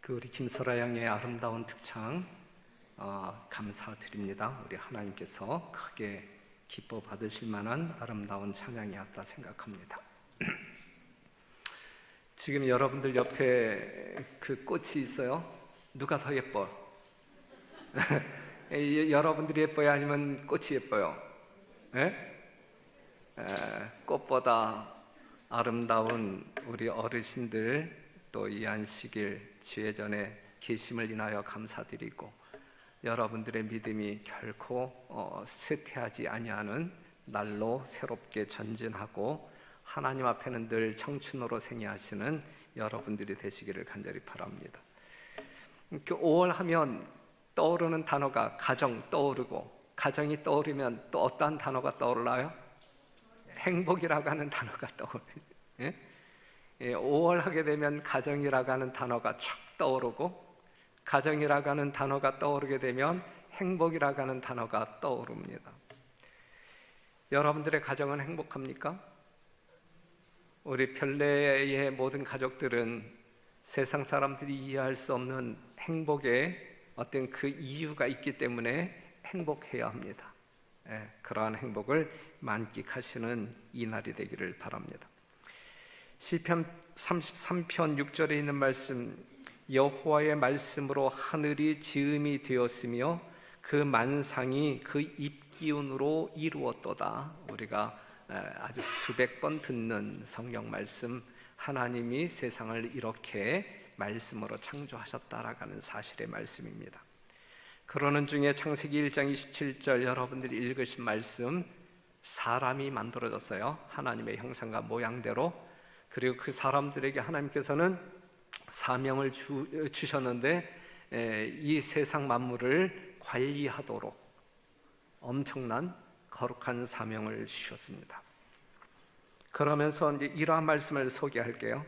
우리 김설아 양의 아름다운 특창 감사드립니다. 우리 하나님께서 크게 기뻐 받으실 만한 아름다운 찬양이었다 생각합니다. 지금 여러분들 옆에 그 꽃이 있어요. 누가 더 예뻐? 여러분들이 예뻐요? 아니면 꽃이 예뻐요? 꽃보다 아름다운 우리 어르신들, 또 이 안식일 주예전에 계심을 인하여 감사드리고, 여러분들의 믿음이 결코 쇠퇴하지 아니하는 날로 새롭게 전진하고 하나님 앞에는 늘 청춘으로 생애하시는 여러분들이 되시기를 간절히 바랍니다. 5월 하면 떠오르는 단어가 가정 떠오르고, 가정이 떠오르면 또 어떠한 단어가 떠올라요? 행복이라고 하는 단어가 떠오르요. 5월 하게 되면 가정이라고 하는 단어가 촥 떠오르고, 가정이라고 하는 단어가 떠오르게 되면 행복이라고 하는 단어가 떠오릅니다. 여러분들의 가정은 행복합니까? 우리 별내의 모든 가족들은 세상 사람들이 이해할 수 없는 행복의 어떤 그 이유가 있기 때문에 행복해야 합니다. 그러한 행복을 만끽하시는 이 날이 되기를 바랍니다. 시편 33편 6절에 있는 말씀, 여호와의 말씀으로 하늘이 지음이 되었으며 그 만상이 그 입기운으로 이루었도다. 우리가 아주 수백 번 듣는 성경 말씀, 하나님이 세상을 이렇게 말씀으로 창조하셨다라고 하는 사실의 말씀입니다. 그러는 중에 창세기 1장 27절 여러분들이 읽으신 말씀, 사람이 만들어졌어요. 하나님의 형상과 모양대로. 그리고 그 사람들에게 하나님께서는 사명을 주셨는데 이 세상 만물을 관리하도록 엄청난 거룩한 사명을 주셨습니다. 그러면서 이제 이러한 말씀을 소개할게요.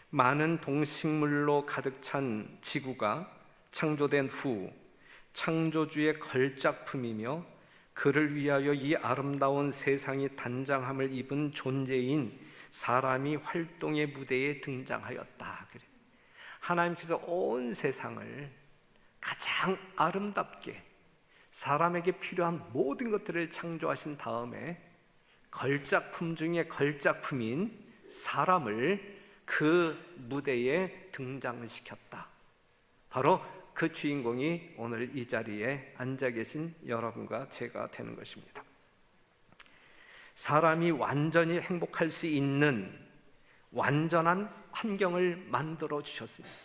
많은 동식물로 가득 찬 지구가 창조된 후 창조주의 걸작품이며 그를 위하여 이 아름다운 세상이 단장함을 입은 존재인 사람이 활동의 무대에 등장하였다. 그래. 하나님께서 온 세상을 가장 아름답게 사람에게 필요한 모든 것들을 창조하신 다음에 걸작품 중에 걸작품인 사람을 그 무대에 등장시켰다. 바로 그 주인공이 오늘 이 자리에 앉아 계신 여러분과 제가 되는 것입니다. 사람이 완전히 행복할 수 있는 완전한 환경을 만들어 주셨습니다.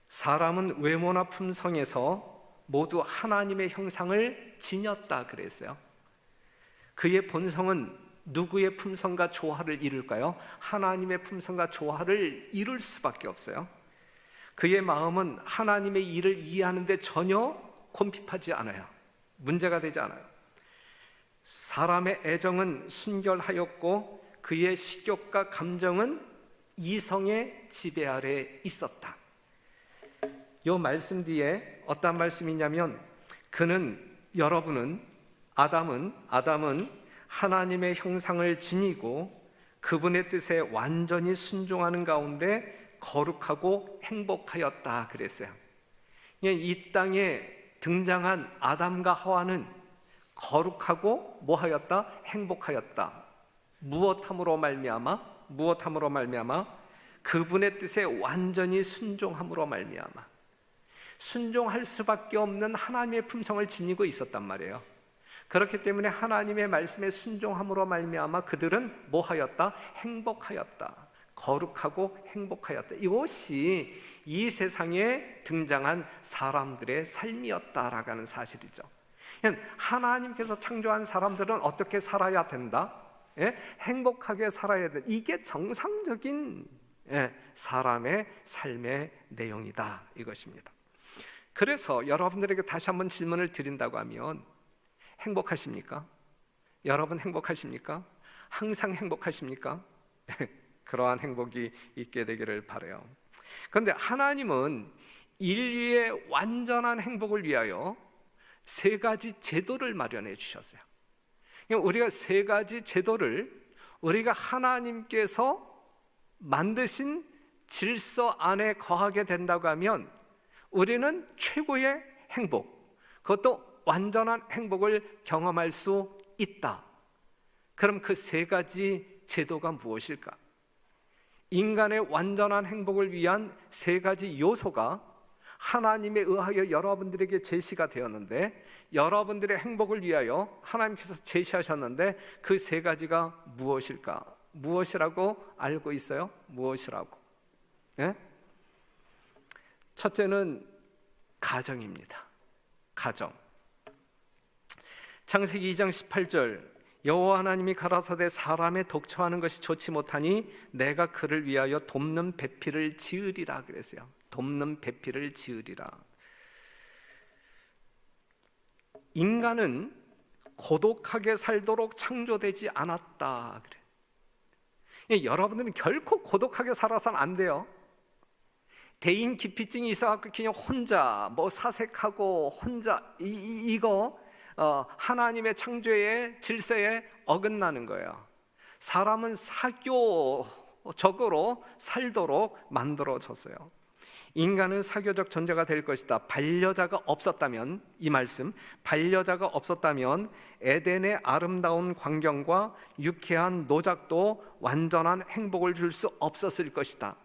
사람은 외모나 품성에서 모두 하나님의 형상을 지녔다 그랬어요. 그의 본성은 누구의 품성과 조화를 이룰까요? 하나님의 품성과 조화를 이룰 수밖에 없어요. 그의 마음은 하나님의 일을 이해하는데 전혀 곤핍하지 않아요. 문제가 되지 않아요. 사람의 애정은 순결하였고 그의 식욕과 감정은 이성의 지배 아래 있었다. 이 말씀 뒤에 어떤 말씀이냐면, 아담은 하나님의 형상을 지니고 그분의 뜻에 완전히 순종하는 가운데 거룩하고 행복하였다 그랬어요. 이 땅에 등장한 아담과 하와는 거룩하고 뭐하였다? 행복하였다. 무엇함으로 말미암아? 그분의 뜻에 완전히 순종함으로 말미암아. 순종할 수밖에 없는 하나님의 품성을 지니고 있었단 말이에요. 그렇기 때문에 하나님의 말씀에 순종함으로 말미암아 그들은 뭐하였다? 행복하였다. 거룩하고 행복하였다. 이것이 이 세상에 등장한 사람들의 삶이었다라고 하는 사실이죠. 하나님께서 창조한 사람들은 어떻게 살아야 된다? 행복하게 살아야 된다. 이게 정상적인 사람의 삶의 내용이다 이것입니다. 그래서 여러분들에게 다시 한번 질문을 드린다고 하면, 행복하십니까? 여러분 행복하십니까? 항상 행복하십니까? 그러한 행복이 있게 되기를 바라요. 그런데 하나님은 인류의 완전한 행복을 위하여 세 가지 제도를 마련해 주셨어요. 우리가 세 가지 제도를 우리가 하나님께서 만드신 질서 안에 거하게 된다고 하면 우리는 최고의 행복, 그것도 완전한 행복을 경험할 수 있다. 그럼 그 세 가지 제도가 무엇일까? 인간의 완전한 행복을 위한 세 가지 요소가 하나님에 의하여 여러분들에게 제시가 되었는데, 여러분들의 행복을 위하여 하나님께서 제시하셨는데 그 세 가지가 무엇일까? 무엇이라고 알고 있어요? 무엇이라고? 예? 첫째는 가정입니다. 가정. 창세기 2장 18절, 여호와 하나님이 가라사대 사람의 독처하는 것이 좋지 못하니 내가 그를 위하여 돕는 배필을 지으리라 그랬어요. 돕는 배필을 지으리라. 인간은 고독하게 살도록 창조되지 않았다 그래. 여러분들은 결코 고독하게 살아서는 안 돼요. 대인 기피증이 있어갖고 그냥 혼자 사색하고 혼자 이거 하나님의 창조의 질서에 어긋나는 거예요. 사람은 사교적으로 살도록 만들어졌어요. 인간은 사교적 존재가 될 것이다. 반려자가 없었다면, 이 말씀, 반려자가 없었다면 에덴의 아름다운 광경과 유쾌한 노작도 완전한 행복을 줄 수 없었을 것이다.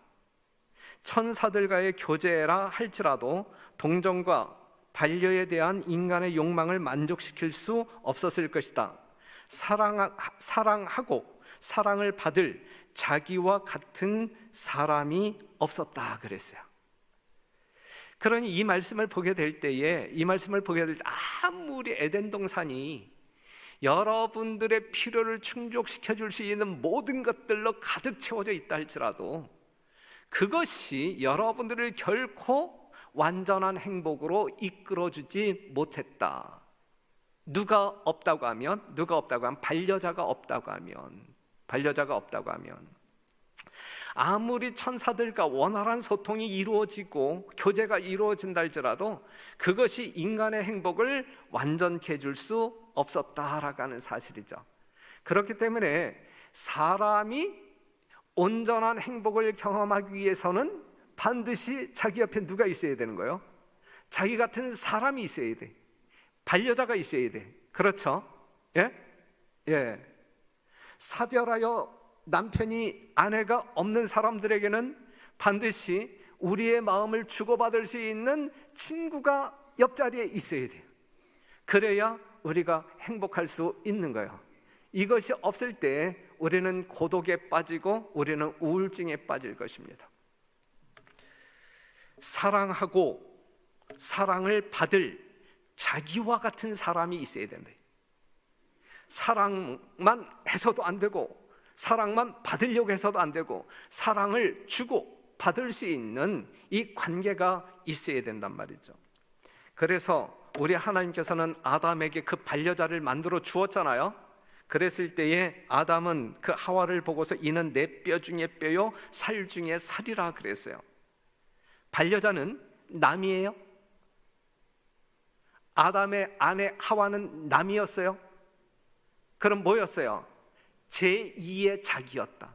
천사들과의 교제라 할지라도 동정과 반려에 대한 인간의 욕망을 만족시킬 수 없었을 것이다. 사랑하고 사랑을 받을 자기와 같은 사람이 없었다 그랬어요. 그러니 이 말씀을 보게 될 때에 아무리 에덴 동산이 여러분들의 필요를 충족시켜 줄 수 있는 모든 것들로 가득 채워져 있다 할지라도 그것이 여러분들을 결코 완전한 행복으로 이끌어주지 못했다. 누가 없다고 하면 반려자가 없다고 하면 아무리 천사들과 원활한 소통이 이루어지고 교제가 이루어진다 할지라도 그것이 인간의 행복을 완전케 해줄 수 없었다라고 하는 사실이죠. 그렇기 때문에 사람이 온전한 행복을 경험하기 위해서는 반드시 자기 옆에 누가 있어야 되는 거예요? 자기 같은 사람이 있어야 돼. 반려자가 있어야 돼. 그렇죠? 예. 사별하여 남편이 아내가 없는 사람들에게는 반드시 우리의 마음을 주고받을 수 있는 친구가 옆자리에 있어야 돼요. 그래야 우리가 행복할 수 있는 거예요. 이것이 없을 때 우리는 고독에 빠지고 우리는 우울증에 빠질 것입니다. 사랑하고 사랑을 받을 자기와 같은 사람이 있어야 된다. 사랑만 해서도 안 되고 사랑만 받으려고 해서도 안 되고 사랑을 주고 받을 수 있는 이 관계가 있어야 된단 말이죠. 그래서 우리 하나님께서는 아담에게 그 반려자를 만들어 주었잖아요. 그랬을 때에 아담은 그 하와를 보고서 이는 내 뼈 중에 뼈요 살 중에 살이라 그랬어요. 반려자는 남이에요? 아담의 아내 하와는 남이었어요? 그럼 뭐였어요? 제2의 자기였다.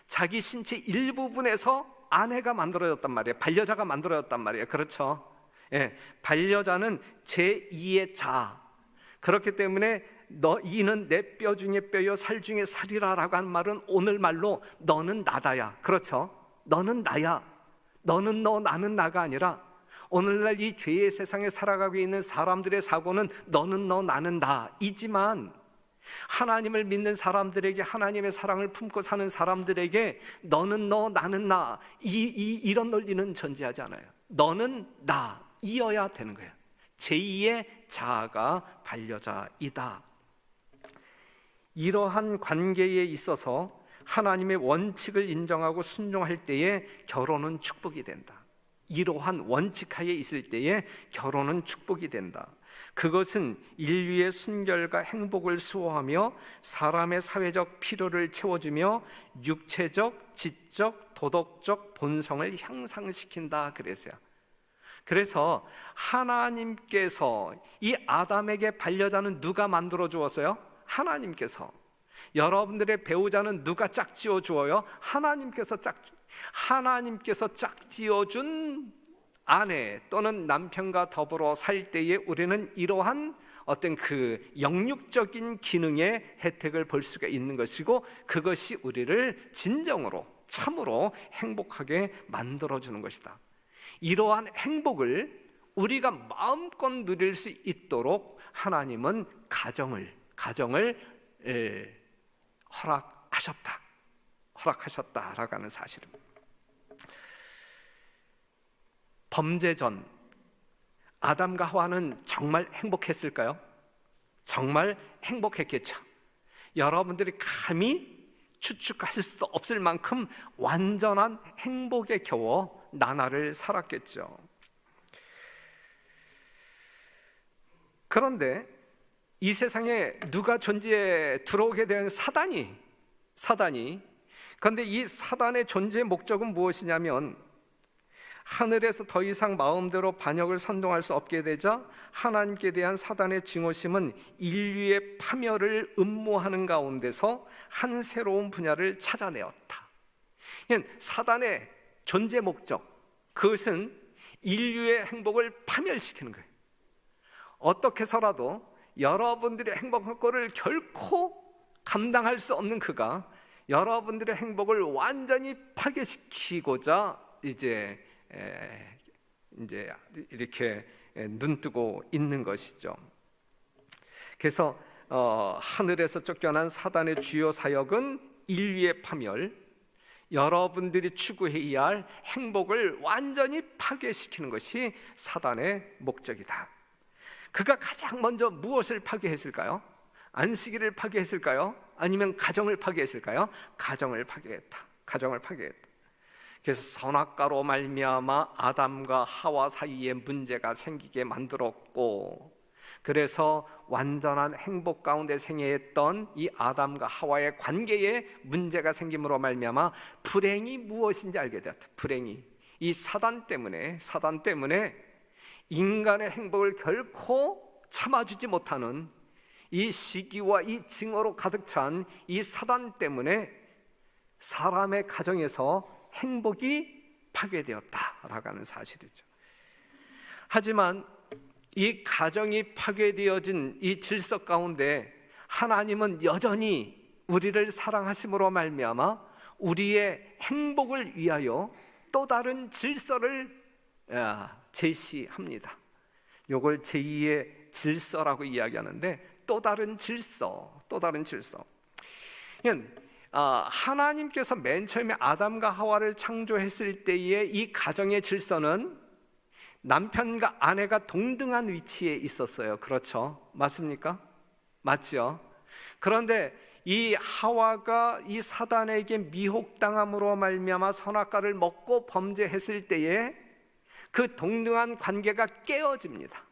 자기 신체 일부분에서 아내가 만들어졌단 말이에요. 반려자가 만들어졌단 말이에요. 그렇죠? 예, 반려자는 제2의 자. 그렇기 때문에 이는 내 뼈 중에 뼈요 살 중에 살이라 라고 한 말은 오늘 말로 너는 나다야. 그렇죠? 너는 나야. 너는 너 나는 나가 아니라 오늘날 이 죄의 세상에 살아가고 있는 사람들의 사고는 너는 너 나는 나이지만 하나님을 믿는 사람들에게 하나님의 사랑을 품고 사는 사람들에게 너는 너 나는 나 이런 논리는 존재하지 않아요. 너는 나이어야 되는 거예요. 제2의 자아가 반려자이다. 이러한 관계에 있어서 하나님의 원칙을 인정하고 순종할 때에 결혼은 축복이 된다. 이러한 원칙하에 있을 때에 결혼은 축복이 된다. 그것은 인류의 순결과 행복을 수호하며 사람의 사회적 필요를 채워주며 육체적, 지적, 도덕적 본성을 향상시킨다 그랬어요. 그래서 하나님께서 이 아담에게 반려자는 누가 만들어 주었어요? 하나님께서. 여러분들의 배우자는 누가 짝지어 주어요? 하나님께서 하나님께서 짝지어준 아내 또는 남편과 더불어 살 때에 우리는 이러한 어떤 그 영육적인 기능의 혜택을 볼 수가 있는 것이고, 그것이 우리를 진정으로 참으로 행복하게 만들어주는 것이다. 이러한 행복을 우리가 마음껏 누릴 수 있도록 하나님은 가정을 허락하셨다라고 하는 사실입니다. 범죄 전 아담과 하와는 정말 행복했을까요? 정말 행복했겠죠. 여러분들이 감히 추측할 수도 없을 만큼 완전한 행복에 겨워 나날을 살았겠죠. 그런데 이 세상에 누가 존재에 들어오게 된 사단이 그런데 이 사단의 존재의 목적은 무엇이냐면, 하늘에서 더 이상 마음대로 반역을 선동할 수 없게 되자 하나님께 대한 사단의 증오심은 인류의 파멸을 음모하는 가운데서 한 새로운 분야를 찾아내었다. 사단의 존재 목적, 그것은 인류의 행복을 파멸시키는 거예요. 어떻게 해서라도 여러분들의 행복할 거를 결코 감당할 수 없는 그가 여러분들의 행복을 완전히 파괴시키고자 이제 이렇게 눈뜨고 있는 것이죠. 그래서 하늘에서 쫓겨난 사단의 주요 사역은 인류의 파멸, 여러분들이 추구해야 할 행복을 완전히 파괴시키는 것이 사단의 목적이다. 그가 가장 먼저 무엇을 파괴했을까요? 안식일을 파괴했을까요? 아니면 가정을 파괴했을까요? 가정을 파괴했다. 그래서 선악과로 말미암아 아담과 하와 사이에 문제가 생기게 만들었고, 그래서 완전한 행복 가운데 생애했던 이 아담과 하와의 관계에 문제가 생김으로 말미암아 불행이 무엇인지 알게 되었다. 불행이 이 사단 때문에 인간의 행복을 결코 참아주지 못하는 이 시기와 이 증오로 가득 찬 이 사단 때문에 사람의 가정에서 행복이 파괴되었다라고 하는 사실이죠. 하지만 이 가정이 파괴되어진 이 질서 가운데 하나님은 여전히 우리를 사랑하심으로 말미암아 우리의 행복을 위하여 또 다른 질서를 제시합니다. 이걸 제2의 질서라고 이야기하는데, 또 다른 질서. 하나님께서 맨 처음에 아담과 하와를 창조했을 때의 이 가정의 질서는 남편과 아내가 동등한 위치에 있었어요. 그렇죠? 맞습니까? 맞죠? 그런데 이 하와가 이 사단에게 미혹당함으로 말미암아 선악과를 먹고 범죄했을 때에 그 동등한 관계가 깨어집니다.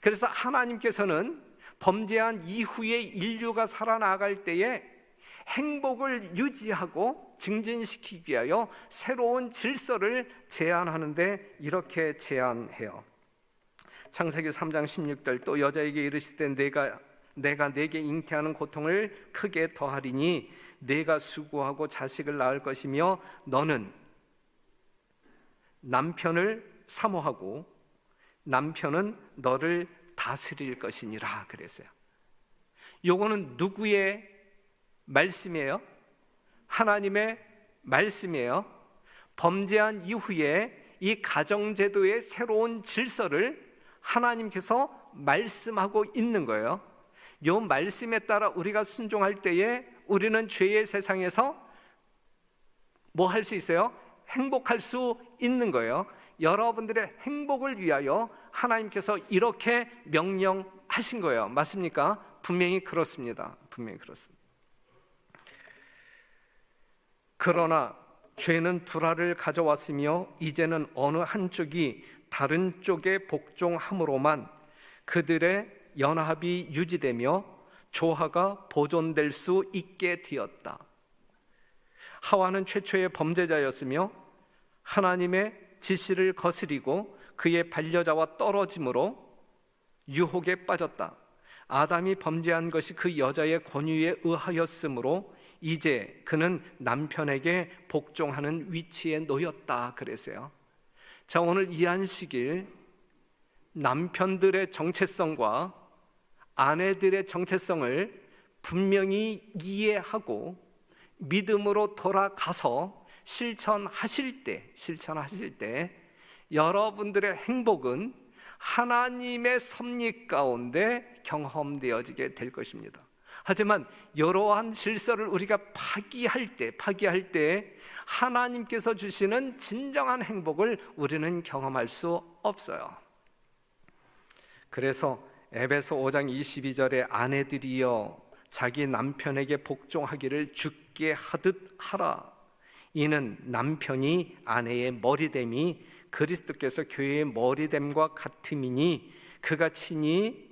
그래서 하나님께서는 범죄한 이후에 인류가 살아나갈 때에 행복을 유지하고 증진시키기 위하여 새로운 질서를 제안하는데 이렇게 제안해요. 창세기 3장 16절, 또 여자에게 이르시되 내가 내게 잉태하는 고통을 크게 더하리니 내가 수고하고 자식을 낳을 것이며 너는 남편을 사모하고 남편은 너를 다스릴 것이니라 그랬어요. 요거는 누구의 말씀이에요? 하나님의 말씀이에요. 범죄한 이후에 이 가정제도의 새로운 질서를 하나님께서 말씀하고 있는 거예요. 요 말씀에 따라 우리가 순종할 때에 우리는 죄의 세상에서 뭐 할 수 있어요? 행복할 수 있는 거예요. 여러분들의 행복을 위하여 하나님께서 이렇게 명령하신 거예요. 맞습니까? 분명히 그렇습니다. 그러나 죄는 불화를 가져왔으며 이제는 어느 한쪽이 다른 쪽에 복종함으로만 그들의 연합이 유지되며 조화가 보존될 수 있게 되었다. 하와는 최초의 범죄자였으며 하나님의 지시를 거스리고 그의 반려자와 떨어짐으로 유혹에 빠졌다. 아담이 범죄한 것이 그 여자의 권유에 의하였으므로 이제 그는 남편에게 복종하는 위치에 놓였다 그랬어요. 자, 오늘 이 안식일 남편들의 정체성과 아내들의 정체성을 분명히 이해하고 믿음으로 돌아가서 실천하실 때 여러분들의 행복은 하나님의 섭리 가운데 경험되어지게 될 것입니다. 하지만 이러한 질서를 우리가 파기할 때 하나님께서 주시는 진정한 행복을 우리는 경험할 수 없어요. 그래서 에베소 5장 22절에 아내들이여 자기 남편에게 복종하기를 주께 하듯 하라. 이는 남편이 아내의 머리됨이 그리스도께서 교회의 머리됨과 같음이니 그가 친히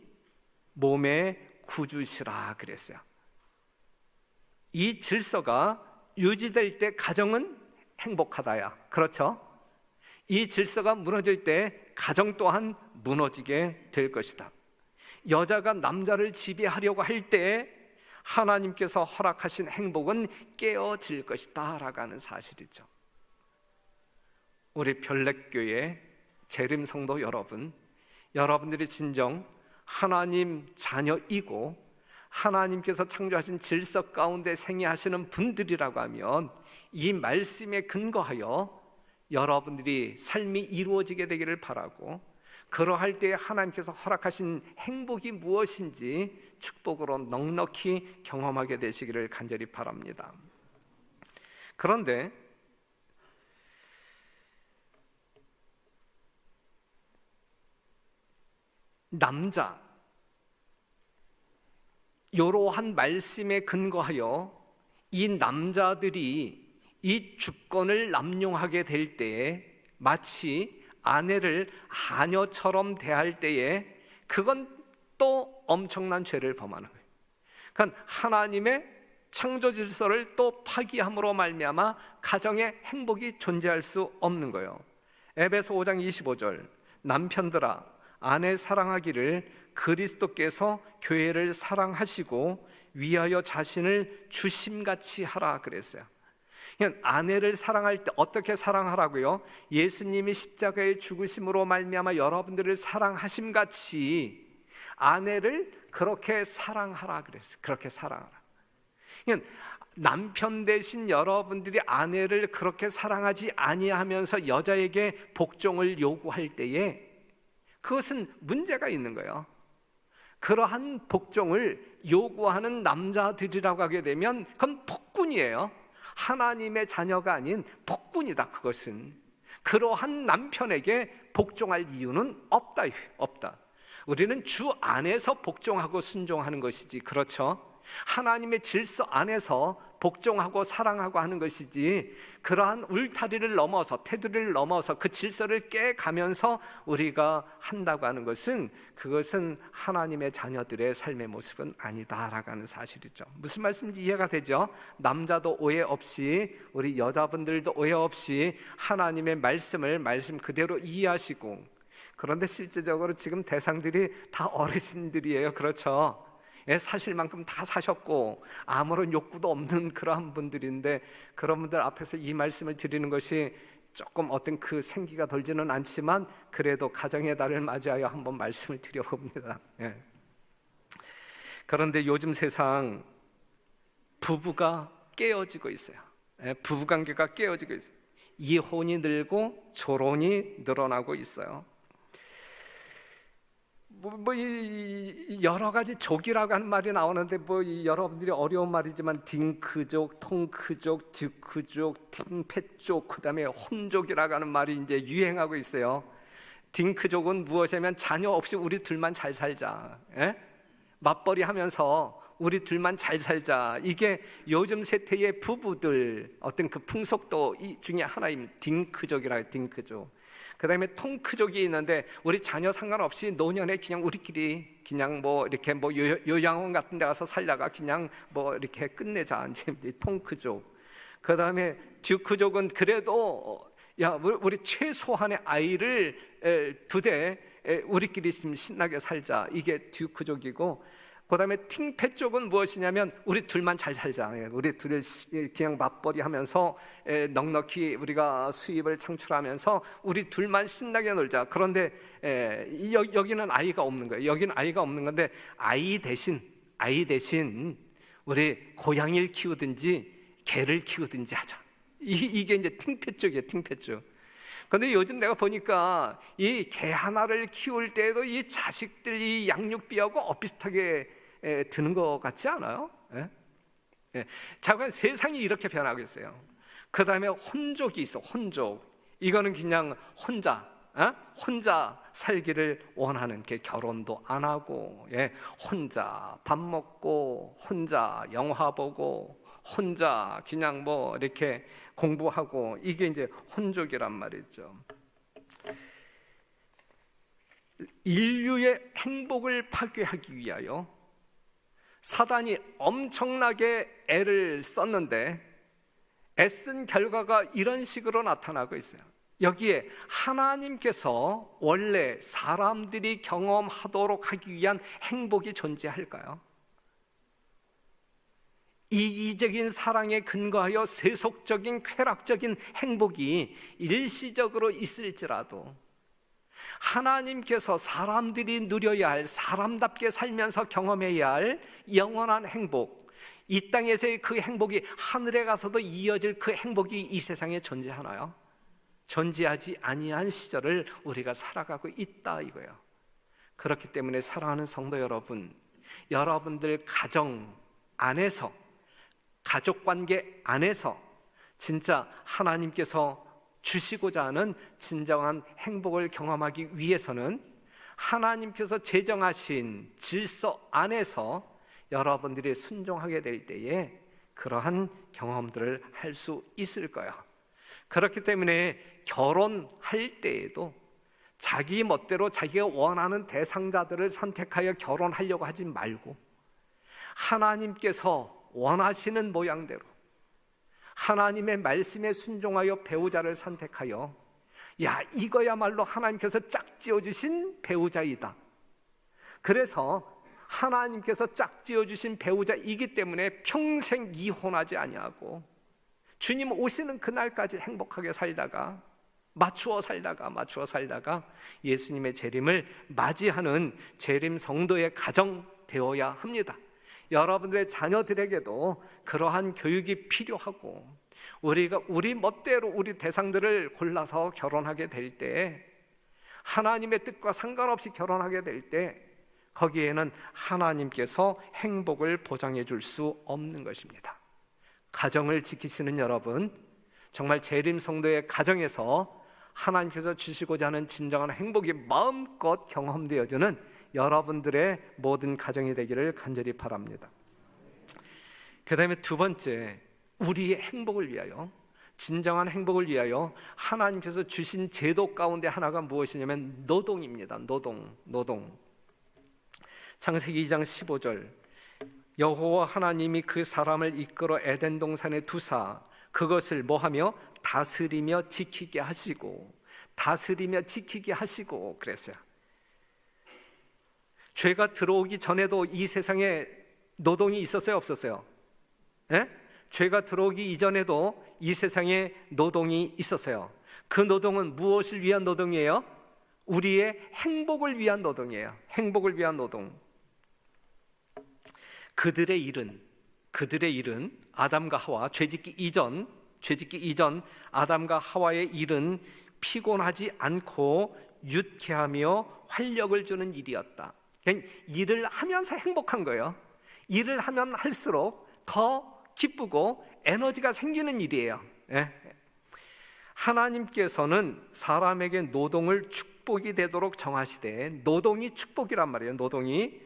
몸의 구주시라 그랬어요. 이 질서가 유지될 때 가정은 행복하다야. 그렇죠? 이 질서가 무너질 때 가정 또한 무너지게 될 것이다. 여자가 남자를 지배하려고 할 때 하나님께서 허락하신 행복은 깨어질 것이다 라고 하는 사실이죠. 우리 별내교회 재림성도 여러분, 여러분들이 진정 하나님 자녀이고 하나님께서 창조하신 질서 가운데 생애하시는 분들이라고 하면 이 말씀에 근거하여 여러분들이 삶이 이루어지게 되기를 바라고, 그러할 때 하나님께서 허락하신 행복이 무엇인지 축복으로 넉넉히 경험하게 되시기를 간절히 바랍니다. 그런데 남자, 이러한 말씀에 근거하여 이 남자들이 이 주권을 남용하게 될 때에 마치 아내를 하녀처럼 대할 때에 그건 또 엄청난 죄를 범하는 거예요. 그러니까 하나님의 창조 질서를 또 파기함으로 말미암아 가정에 행복이 존재할 수 없는 거예요. 에베소 5장 25절 남편들아 아내 사랑하기를 그리스도께서 교회를 사랑하시고 위하여 자신을 주심같이 하라 그랬어요. 그냥 아내를 사랑할 때 어떻게 사랑하라고요? 예수님이 십자가에 죽으심으로 말미암아 여러분들을 사랑하심같이 아내를 그렇게 사랑하라 그랬어요. 그렇게 사랑하라. 그냥 남편 대신 여러분들이 아내를 그렇게 사랑하지 아니하면서 여자에게 복종을 요구할 때에 그것은 문제가 있는 거예요. 그러한 복종을 요구하는 남자들이라고 하게 되면 그건 폭군이에요. 하나님의 자녀가 아닌 폭군이다. 그것은 그러한 남편에게 복종할 이유는 없다. 우리는 주 안에서 복종하고 순종하는 것이지, 그렇죠? 하나님의 질서 안에서 복종하고 사랑하고 하는 것이지, 그러한 울타리를 넘어서 테두리를 넘어서 그 질서를 깨가면서 우리가 한다고 하는 것은 그것은 하나님의 자녀들의 삶의 모습은 아니다라고 하는 사실이죠. 무슨 말씀인지 이해가 되죠? 남자도 오해 없이, 우리 여자분들도 오해 없이 하나님의 말씀 그대로 이해하시고, 그런데 실제적으로 지금 대상들이 다 어르신들이에요. 그렇죠? 사실만큼 다 사셨고 아무런 욕구도 없는 그러한 분들인데, 그런 분들 앞에서 이 말씀을 드리는 것이 조금 어떤 그 생기가 돌지는 않지만 그래도 가정의 달을 맞이하여 한번 말씀을 드려봅니다. 그런데 요즘 세상 부부가 깨어지고 있어요. 부부관계가 깨어지고 있어요. 이혼이 늘고 조론이 늘어나고 있어요. 여러 가지 족이라고 하는 말이 나오는데 여러분들이 어려운 말이지만 딩크족, 통크족, 듀크족, 팅패족, 그 다음에 혼족이라고 하는 말이 이제 유행하고 있어요. 딩크족은 무엇이냐면 자녀 없이 우리 둘만 잘 살자, 맞벌이 하면서 우리 둘만 잘 살자, 이게 요즘 세태의 부부들 어떤 그 풍속도 중에 하나입니다. 딩크족이라고 해요. 딩크족. 그 다음에 통크족이 있는데 우리 자녀 상관없이 노년에 그냥 우리끼리 그냥 이렇게 요양원 같은 데 가서 살다가 그냥 이렇게 끝내자, 이제 통크족. 그 다음에 듀크족은 그래도 우리 최소한의 아이를 2대 우리끼리 좀 신나게 살자, 이게 듀크족이고, 그다음에 팅패 쪽은 무엇이냐면 우리 둘만 잘 살자. 우리 둘이 그냥 맞벌이 하면서 넉넉히 우리가 수입을 창출하면서 우리 둘만 신나게 놀자. 그런데 여기는 아이가 없는 거예요. 여기는 아이가 없는 건데 아이 대신 우리 고양이를 키우든지 개를 키우든지 하자. 이게 이제 팅패 쪽이에요. 팅패 쪽. 근데 요즘 내가 보니까 이 개 하나를 키울 때에도 이 자식들 이 양육비하고 엇비슷하게 드는 것 같지 않아요? 자, 세상이 이렇게 변하고 있어요. 그 다음에 혼족이 있어. 혼족. 이거는 그냥 혼자 살기를 원하는 게 결혼도 안 하고, 혼자 밥 먹고, 혼자 영화 보고, 혼자 그냥 뭐 이렇게 공부하고, 이게 이제 혼족이란 말이죠. 인류의 행복을 파괴하기 위하여 사단이 엄청나게 애를 썼는데 애쓴 결과가 이런 식으로 나타나고 있어요. 여기에 하나님께서 원래 사람들이 경험하도록 하기 위한 행복이 존재할까요? 이기적인 사랑에 근거하여 세속적인 쾌락적인 행복이 일시적으로 있을지라도 하나님께서 사람들이 누려야 할, 사람답게 살면서 경험해야 할 영원한 행복, 이 땅에서의 그 행복이 하늘에 가서도 이어질 그 행복이 이 세상에 존재하나요? 존재하지 아니한 시절을 우리가 살아가고 있다 이거예요. 그렇기 때문에 사랑하는 성도 여러분, 여러분들 가정 안에서, 가족관계 안에서 진짜 하나님께서 주시고자 하는 진정한 행복을 경험하기 위해서는 하나님께서 제정하신 질서 안에서 여러분들이 순종하게 될 때에 그러한 경험들을 할 수 있을 거예요. 그렇기 때문에 결혼할 때에도 자기 멋대로 자기가 원하는 대상자들을 선택하여 결혼하려고 하지 말고 하나님께서 원하시는 모양대로 하나님의 말씀에 순종하여 배우자를 선택하여, 야, 이거야말로 하나님께서 짝지어주신 배우자이다. 그래서 하나님께서 짝지어주신 배우자이기 때문에 평생 이혼하지 아니하고 주님 오시는 그날까지 행복하게 살다가 맞추어 살다가 예수님의 재림을 맞이하는 재림 성도의 가정 되어야 합니다. 여러분들의 자녀들에게도 그러한 교육이 필요하고, 우리가 우리 멋대로 우리 대상들을 골라서 결혼하게 될 때, 하나님의 뜻과 상관없이 결혼하게 될 때 거기에는 하나님께서 행복을 보장해 줄 수 없는 것입니다. 가정을 지키시는 여러분, 정말 재림 성도의 가정에서 하나님께서 주시고자 하는 진정한 행복이 마음껏 경험되어지는 여러분들의 모든 가정이 되기를 간절히 바랍니다. 그 다음에 두 번째, 우리의 행복을 위하여, 진정한 행복을 위하여 하나님께서 주신 제도 가운데 하나가 무엇이냐면 노동입니다. 노동. 창세기 2장 15절, 여호와 하나님이 그 사람을 이끌어 에덴 동산에 두사 그것을 뭐하며 다스리며 지키게 하시고 그랬어요. 죄가 들어오기 전에도 이 세상에 노동이 있었어요, 없었어요? 죄가 들어오기 이전에도 이 세상에 노동이 있었어요. 그 노동은 무엇을 위한 노동이에요? 우리의 행복을 위한 노동이에요. 행복을 위한 노동. 그들의 일은 아담과 하와, 죄짓기 이전 아담과 하와의 일은 피곤하지 않고 유쾌하며 활력을 주는 일이었다. 그러니까 일을 하면서 행복한 거예요. 일을 하면 할수록 더 기쁘고 에너지가 생기는 일이에요. 하나님께서는 사람에게 노동을 축복이 되도록 정하시되, 노동이 축복이란 말이에요. 노동이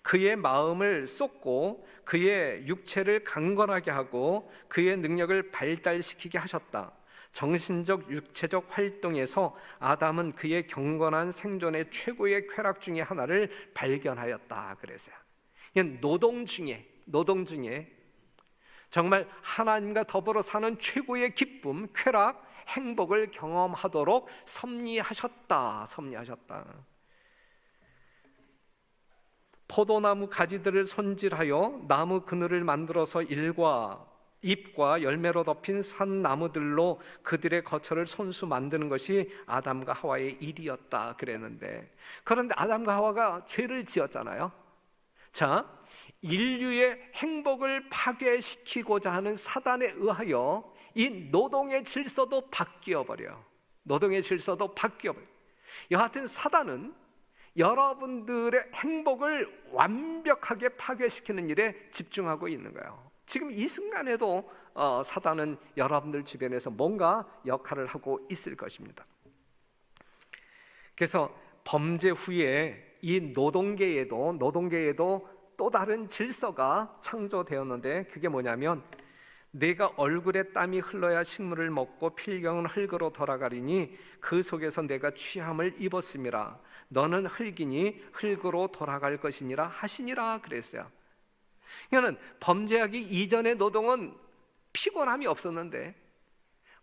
그의 마음을 쏟고 그의 육체를 강건하게 하고 그의 능력을 발달시키게 하셨다. 정신적, 육체적 활동에서 아담은 그의 경건한 생존의 최고의 쾌락 중에 하나를 발견하였다. 그래서요, 노동 중에 정말 하나님과 더불어 사는 최고의 기쁨, 쾌락, 행복을 경험하도록 섭리하셨다. 포도나무 가지들을 손질하여 나무 그늘을 만들어서 잎과 열매로 덮인 산 나무들로 그들의 거처를 손수 만드는 것이 아담과 하와의 일이었다 그랬는데, 그런데 아담과 하와가 죄를 지었잖아요. 자, 인류의 행복을 파괴시키고자 하는 사단에 의하여 이 노동의 질서도 바뀌어버려요. 노동의 질서도 바뀌어버려요. 여하튼 사단은 여러분들의 행복을 완벽하게 파괴시키는 일에 집중하고 있는 거예요. 지금 이 순간에도 사단은 여러분들 주변에서 뭔가 역할을 하고 있을 것입니다. 그래서 범죄 후에 이 노동계에도 또 다른 질서가 창조되었는데, 그게 뭐냐면 내가 얼굴에 땀이 흘러야 식물을 먹고 필경은 흙으로 돌아가리니 그 속에서 내가 취함을 입었음이라. 너는 흙이니 흙으로 돌아갈 것이니라 하시니라 그랬어요. 이거는 범죄하기 이전의 노동은 피곤함이 없었는데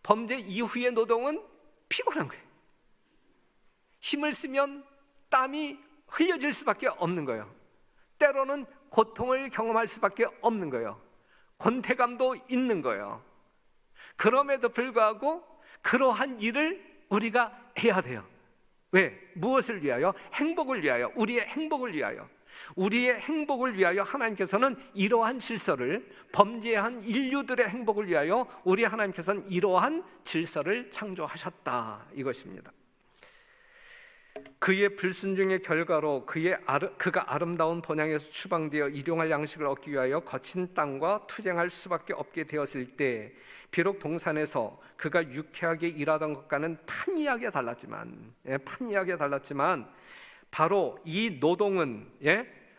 범죄 이후의 노동은 피곤한 거예요. 힘을 쓰면 땀이 흘려질 수밖에 없는 거예요. 때로는 고통을 경험할 수밖에 없는 거예요. 권태감도 있는 거예요. 그럼에도 불구하고 그러한 일을 우리가 해야 돼요. 왜? 무엇을 위하여? 행복을 위하여. 우리의 행복을 위하여. 우리의 행복을 위하여 하나님께서는 이러한 질서를, 범죄한 인류들의 행복을 위하여 우리 하나님께서는 이러한 질서를 창조하셨다 이것입니다. 그의 불순종의 결과로 그가 아름다운 본향에서 추방되어 일용할 양식을 얻기 위하여 거친 땅과 투쟁할 수밖에 없게 되었을 때, 비록 동산에서 그가 유쾌하게 일하던 것과는 판이하게 달랐지만 바로 이 노동은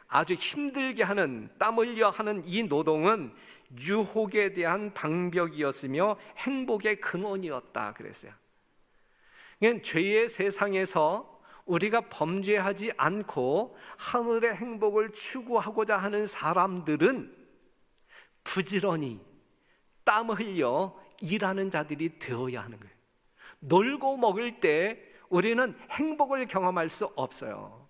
아주 힘들게 하는, 땀 흘려 하는 이 노동은 유혹에 대한 방벽이었으며 행복의 근원이었다 그랬어요. 그러니까 죄의 세상에서 우리가 범죄하지 않고 하늘의 행복을 추구하고자 하는 사람들은 부지런히 땀 흘려 일하는 자들이 되어야 하는 거예요. 놀고 먹을 때 우리는 행복을 경험할 수 없어요.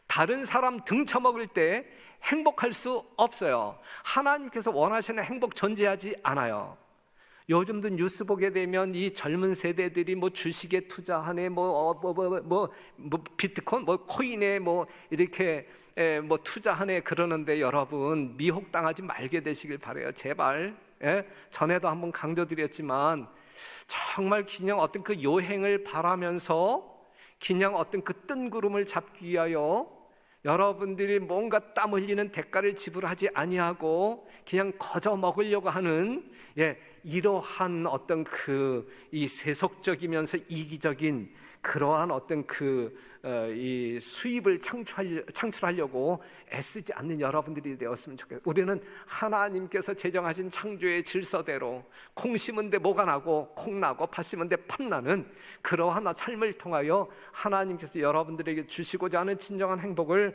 다른 사람 등쳐먹을 때 행복할 수 없어요. 하나님께서 원하시는 행복 존재하지 않아요. 요즘도 뉴스 보게 되면 이 젊은 세대들이 뭐 주식에 투자하네, 비트코인, 코인에 이렇게 투자하네 그러는데, 여러분 미혹당하지 말게 되시길 바라요. 제발. 전에도 한번 강조드렸지만 정말 그냥 어떤 그 요행을 바라면서 그냥 어떤 그 뜬구름을 잡기 위하여 여러분들이 뭔가 땀 흘리는 대가를 지불하지 아니하고 그냥 거저 먹으려고 하는 이러한 어떤 이 세속적이면서 이기적인 그러한 어떤 이 수입을 창출하려고 애쓰지 않는 여러분들이 되었으면 좋겠어요. 우리는 하나님께서 제정하신 창조의 질서대로 콩 심은 데 뭐가 나고 콩 나고 팥 심은 데 팥 나는 그러한 삶을 통하여 하나님께서 여러분들에게 주시고자 하는 진정한 행복을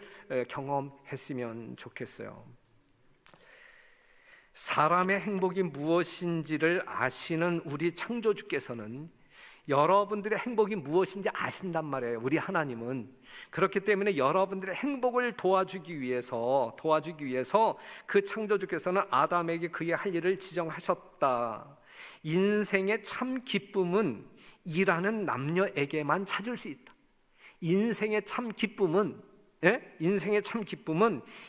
경험했으면 좋겠어요. 사람의 행복이 무엇인지를 아시는 우리 창조주께서는 여러분들의 행복이 무엇인지 아신단 말이에요. 우리 하나님은. 그렇기 때문에 여러분들의 행복을 도와주기 위해서 그 창조주께서는 아담에게 그의 할 일을 지정하셨다. 인생의 참 기쁨은 일하는 남녀에게만 찾을 수 있다. 인생의 참 기쁨은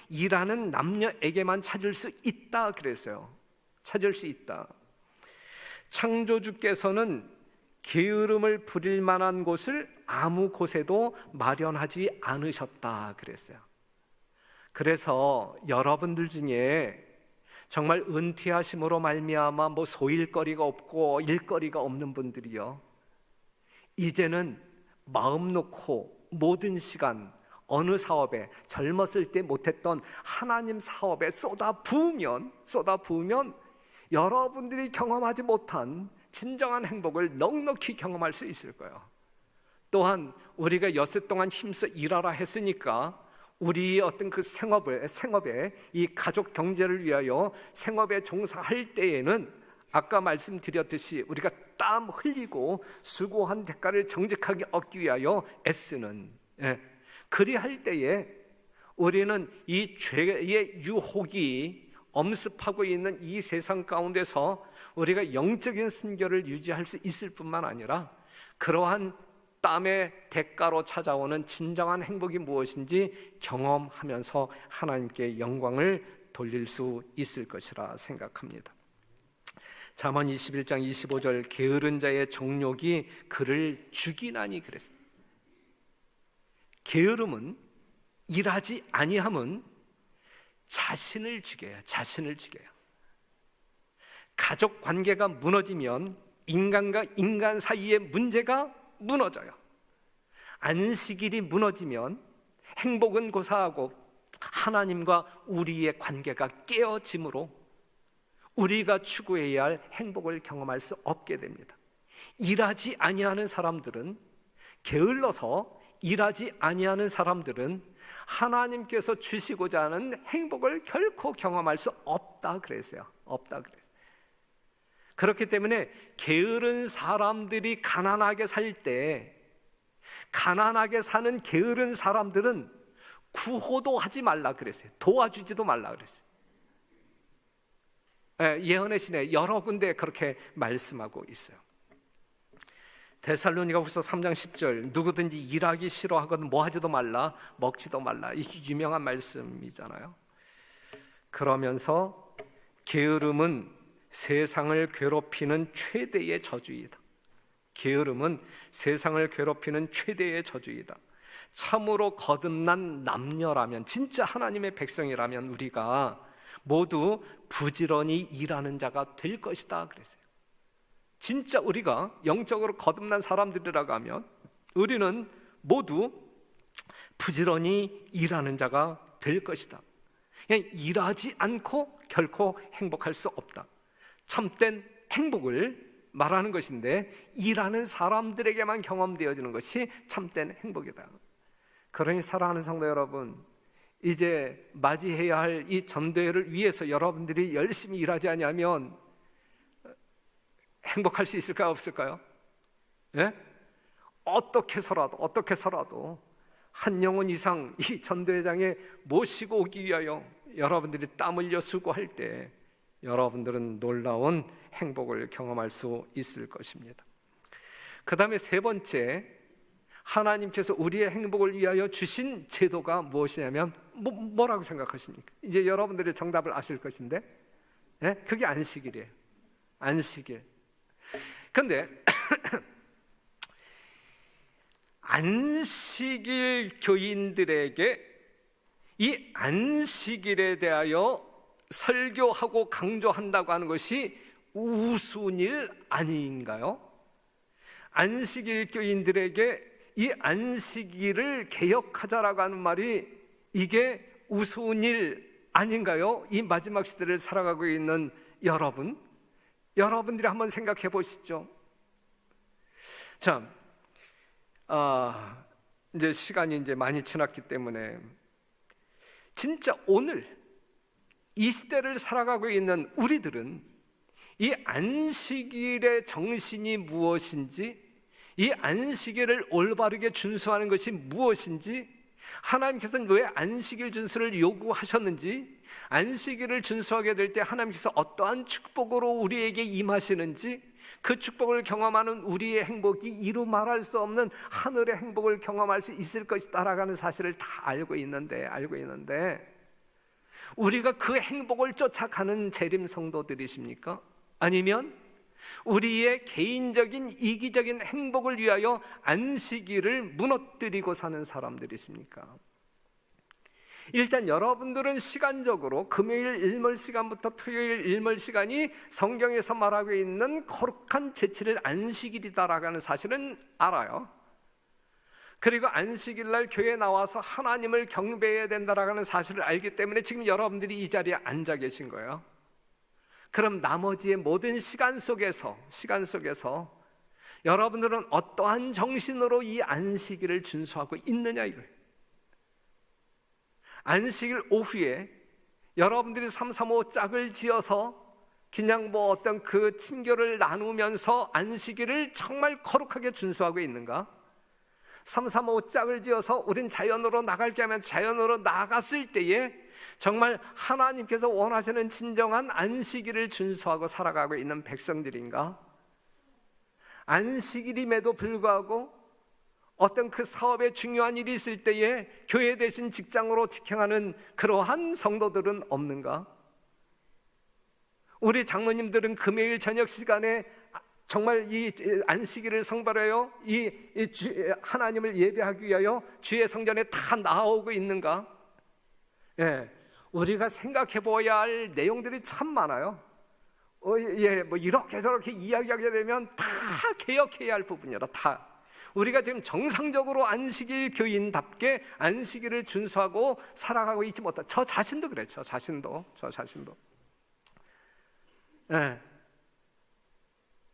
일하는 남녀에게만 찾을 수 있다 그랬어요. 찾을 수 있다. 창조주께서는 게으름을 부릴 만한 곳을 아무 곳에도 마련하지 않으셨다 그랬어요. 그래서 여러분들 중에 정말 은퇴하심으로 말미암아 소일거리가 없고 일거리가 없는 분들이요, 이제는 마음 놓고 모든 시간 어느 사업에, 젊었을 때 못했던 하나님 사업에 쏟아부으면 여러분들이 경험하지 못한 진정한 행복을 넉넉히 경험할 수 있을 거예요. 또한 우리가 엿새 동안 힘써 일하라 했으니까 우리의 어떤 그 생업에 이 가족 경제를 위하여 생업에 종사할 때에는 아까 말씀드렸듯이 우리가 땀 흘리고 수고한 대가를 정직하게 얻기 위하여 애쓰는, 그리할 때에 우리는 이 죄의 유혹이 엄습하고 있는 이 세상 가운데서 우리가 영적인 순결을 유지할 수 있을 뿐만 아니라 그러한 땀의 대가로 찾아오는 진정한 행복이 무엇인지 경험하면서 하나님께 영광을 돌릴 수 있을 것이라 생각합니다. 잠언 21장 25절 게으른 자의 정욕이 그를 죽이나니 그랬어요. 게으름은, 일하지 아니함은 자신을 죽여요. 자신을 죽여요. 가족 관계가 무너지면 인간과 인간 사이의 문제가 무너져요. 안식일이 무너지면 행복은 고사하고 하나님과 우리의 관계가 깨어짐으로 우리가 추구해야 할 행복을 경험할 수 없게 됩니다. 일하지 아니하는 사람들은, 게을러서 일하지 아니하는 사람들은 하나님께서 주시고자 하는 행복을 결코 경험할 수 없다 그랬어요. 없다 그랬어요. 그렇기 때문에 게으른 사람들이 가난하게 살 때, 가난하게 사는 게으른 사람들은 구호도 하지 말라 그랬어요. 도와주지도 말라 그랬어요. 예언의 신에 여러 군데 그렇게 말씀하고 있어요. 데살로니가후서 3장 10절 누구든지 일하기 싫어하거든 뭐하지도 말라, 먹지도 말라. 이 유명한 말씀이잖아요. 그러면서 게으름은 세상을 괴롭히는 최대의 저주이다. 게으름은 세상을 괴롭히는 최대의 저주이다. 참으로 거듭난 남녀라면, 진짜 하나님의 백성이라면 우리가 모두 부지런히 일하는 자가 될 것이다 그랬어요. 진짜 우리가 영적으로 거듭난 사람들이라고 하면 우리는 모두 부지런히 일하는 자가 될 것이다. 그냥 일하지 않고 결코 행복할 수 없다. 참된 행복을 말하는 것인데 일하는 사람들에게만 경험되어지는 것이 참된 행복이다. 그러니 사랑하는 성도 여러분, 이제 맞이해야 할 이 전도회를 위해서 여러분들이 열심히 일하지 아니하면 행복할 수 있을까요? 없을까요? 예? 어떻게 해서라도 한 영혼 이상 이 전도회장에 모시고 오기 위하여 여러분들이 땀 흘려 수고할 때 여러분들은 놀라운 행복을 경험할 수 있을 것입니다. 그 다음에 세 번째, 하나님께서 우리의 행복을 위하여 주신 제도가 무엇이냐면 뭐라고 생각하십니까? 이제 여러분들이 정답을 아실 것인데, 예? 그게 안식일이에요. 안식일. 근데 안식일 교인들에게 이 안식일에 대하여 설교하고 강조한다고 하는 것이 우스운 일 아닌가요? 안식일 교인들에게 이 안식일을 개혁하자라고 하는 말이 이게 우스운 일 아닌가요? 이 마지막 시대를 살아가고 있는 여러분들이 한번 생각해 보시죠. 자, 이제 시간이 이제 많이 지났기 때문에 진짜 오늘 이 시대를 살아가고 있는 우리들은 이 안식일의 정신이 무엇인지, 이 안식일을 올바르게 준수하는 것이 무엇인지, 하나님께서는 왜 안식일 준수를 요구하셨는지, 안식일을 준수하게 될 때 하나님께서 어떠한 축복으로 우리에게 임하시는지, 그 축복을 경험하는 우리의 행복이 이루 말할 수 없는 하늘의 행복을 경험할 수 있을 것이다라고 하는 사실을 다 알고 있는데 우리가 그 행복을 쫓아가는 재림 성도들이십니까? 아니면 우리의 개인적인 이기적인 행복을 위하여 안식일을 무너뜨리고 사는 사람들이십니까? 일단 여러분들은 시간적으로 금요일 일몰 시간부터 토요일 일몰 시간이 성경에서 말하고 있는 거룩한 제칠일 안식일이다라고 하는 사실은 알아요. 그리고 안식일 날 교회에 나와서 하나님을 경배해야 된다라고 하는 사실을 알기 때문에 지금 여러분들이 이 자리에 앉아 계신 거예요. 그럼 나머지의 모든 시간 속에서 여러분들은 어떠한 정신으로 이 안식일을 준수하고 있느냐 이거예요. 안식일 오후에 여러분들이 335 짝을 지어서 그냥 어떤 그 친교를 나누면서 안식일을 정말 거룩하게 준수하고 있는가? 삼삼오오 짝을 지어서 우린 자연으로 나갈게 하면 자연으로 나갔을 때에 정말 하나님께서 원하시는 진정한 안식일을 준수하고 살아가고 있는 백성들인가? 안식일임에도 불구하고 어떤 그 사업에 중요한 일이 있을 때에 교회 대신 직장으로 직행하는 그러한 성도들은 없는가? 우리 장로님들은 금요일 저녁 시간에 정말 이 안식일을 성발하여 하나님을 예배하기 위하여 주의 성전에 다 나오고 있는가? 예, 우리가 생각해 보아야 할 내용들이 참 많아요. 뭐 이렇게 저렇게 이야기하게 되면 다 개혁해야 할 부분이라 다. 우리가 지금 정상적으로 안식일 교인답게 안식일을 준수하고 살아가고 있지 못한 저 자신도 그래. 저 자신도. 예.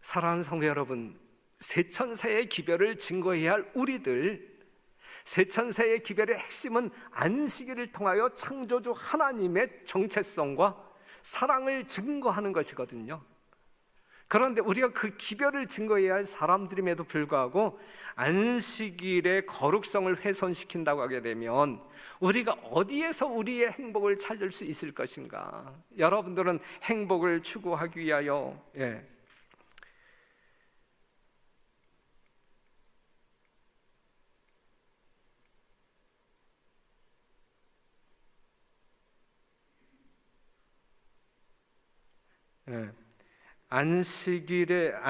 사랑하는 성도 여러분, 세천세의 기별을 증거해야 할 우리들, 세천세의 기별의 핵심은 안식일을 통하여 창조주 하나님의 정체성과 사랑을 증거하는 것이거든요. 그런데 우리가 그 기별을 증거해야 할 사람들임에도 불구하고 안식일의 거룩성을 훼손시킨다고 하게 되면 우리가 어디에서 우리의 행복을 찾을 수 있을 것인가? 여러분들은 행복을 추구하기 위하여 안식일의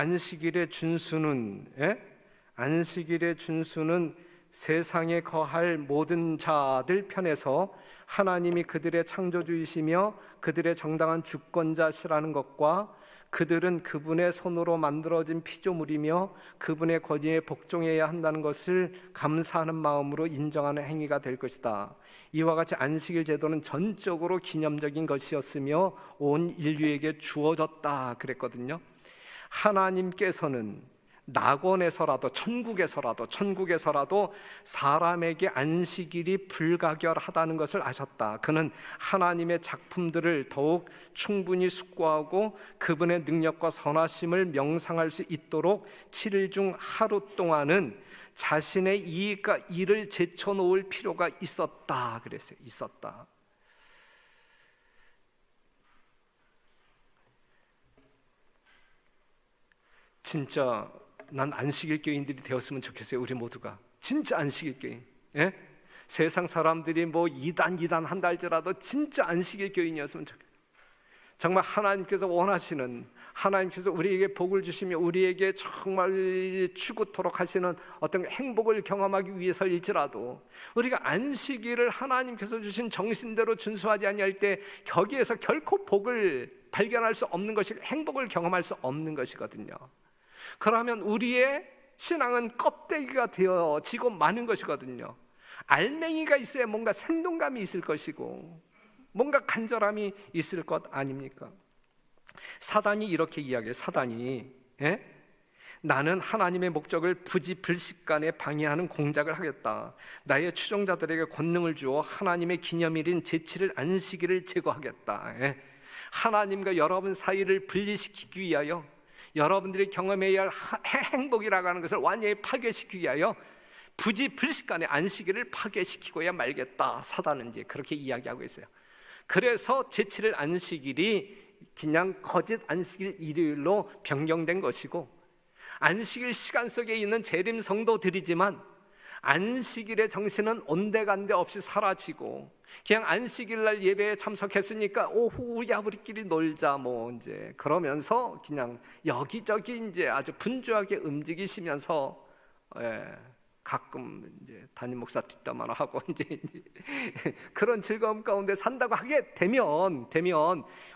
준수는 세상에 거할 모든 자들 편에서 하나님이 그들의 창조주이시며 그들의 정당한 주권자시라는 것과 그들은 그분의 손으로 만들어진 피조물이며 그분의 권위에 복종해야 한다는 것을 감사하는 마음으로 인정하는 행위가 될 것이다. 이와 같이 안식일 제도는 전적으로 기념적인 것이었으며 온 인류에게 주어졌다 그랬거든요. 하나님께서는 낙원에서라도 천국에서라도 사람에게 안식일이 불가결하다는 것을 아셨다. 그는 하나님의 작품들을 더욱 충분히 숙고하고 그분의 능력과 선하심을 명상할 수 있도록 7일 중 하루 동안은 자신의 이익과 일을 제쳐놓을 필요가 있었다 그랬어요. 있었다. 진짜 난 안식일 교인들이 되었으면 좋겠어요. 우리 모두가 진짜 안식일 교인. 세상 사람들이 뭐 이단 한다 할지라도 진짜 안식일 교인이었으면 좋겠어요. 정말 하나님께서 원하시는, 하나님께서 우리에게 복을 주시며 우리에게 정말 추구토록 하시는 어떤 행복을 경험하기 위해서일지라도 우리가 안식일을 하나님께서 주신 정신대로 준수하지 아니할 때 거기에서 결코 복을 발견할 수 없는 것이, 행복을 경험할 수 없는 것이거든요. 그러면 우리의 신앙은 껍데기가 되어지고 마는 것이거든요. 알맹이가 있어야 뭔가 생동감이 있을 것이고 뭔가 간절함이 있을 것 아닙니까? 사단이 이렇게 이야기해요. 나는 하나님의 목적을 부지불식간에 방해하는 공작을 하겠다. 나의 추종자들에게 권능을 주어 하나님의 기념일인 제7일 안식일을 제거하겠다. 하나님과 여러분 사이를 분리시키기 위하여, 여러분들이 경험해야 할 행복이라고 하는 것을 완전히 파괴시키기 위하여 부지불식간에 안식일을 파괴시키고야 말겠다. 사단은 이제 그렇게 이야기하고 있어요. 그래서 제7일 안식일이 그냥 거짓 안식일 일요일로 변경된 것이고, 안식일 시간 속에 있는 재림 성도들이지만 안식일의 정신은 온데간데 없이 사라지고 그냥 안식일 날 예배에 참석했으니까 오후 우리끼리 놀자 뭐 이제 그러면서 그냥 여기저기 이제 아주 분주하게 움직이시면서 가끔 이제 담임 목사 뒷담화나 하고 이제 그런 즐거움 가운데 산다고 하게 되면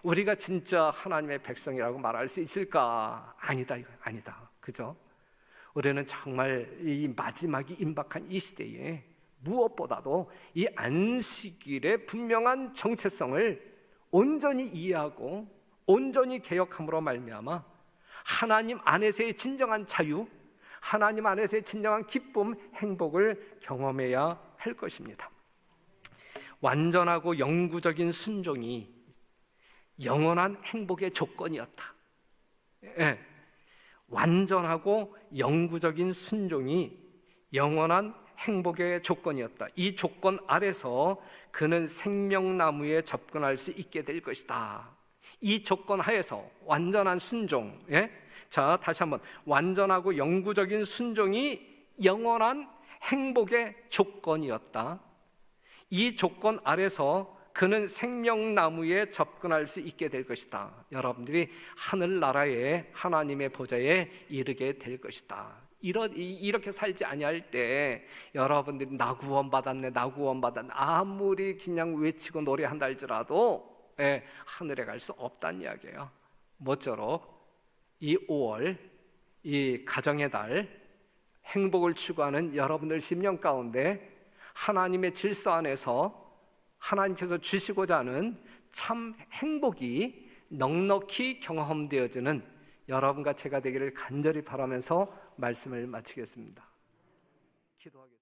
우리가 진짜 하나님의 백성이라고 말할 수 있을까? 아니다, 이거 아니다. 그죠? 우리는 정말 이 마지막이 임박한 이 시대에 무엇보다도 이 안식일의 분명한 정체성을 온전히 이해하고 온전히 개혁함으로 말미암아 하나님 안에서의 진정한 자유, 하나님 안에서의 진정한 기쁨, 행복을 경험해야 할 것입니다. 완전하고 영구적인 순종이 영원한 행복의 조건이었다. 완전하고 영구적인 순종이 영원한 행복의 조건이었다. 이 조건 아래서 그는 생명나무에 접근할 수 있게 될 것이다. 이 조건 하에서 완전한 순종, 자, 다시 한번, 완전하고 영구적인 순종이 영원한 행복의 조건이었다. 이 조건 아래서 그는 생명나무에 접근할 수 있게 될 것이다. 여러분들이 하늘나라의 하나님의 보좌에 이르게 될 것이다. 이렇게 살지 아니할 때 여러분들이 나 구원받았네, 나 구원받았네, 아무리 그냥 외치고 노래한다 할지라도 하늘에 갈 수 없다는 이야기예요. 모쪼록 이 5월, 이 가정의 달, 행복을 추구하는 여러분들 심령 가운데 하나님의 질서 안에서 하나님께서 주시고자 하는 참 행복이 넉넉히 경험되어지는 여러분과 제가 되기를 간절히 바라면서 말씀을 마치겠습니다. 기도하겠습니다.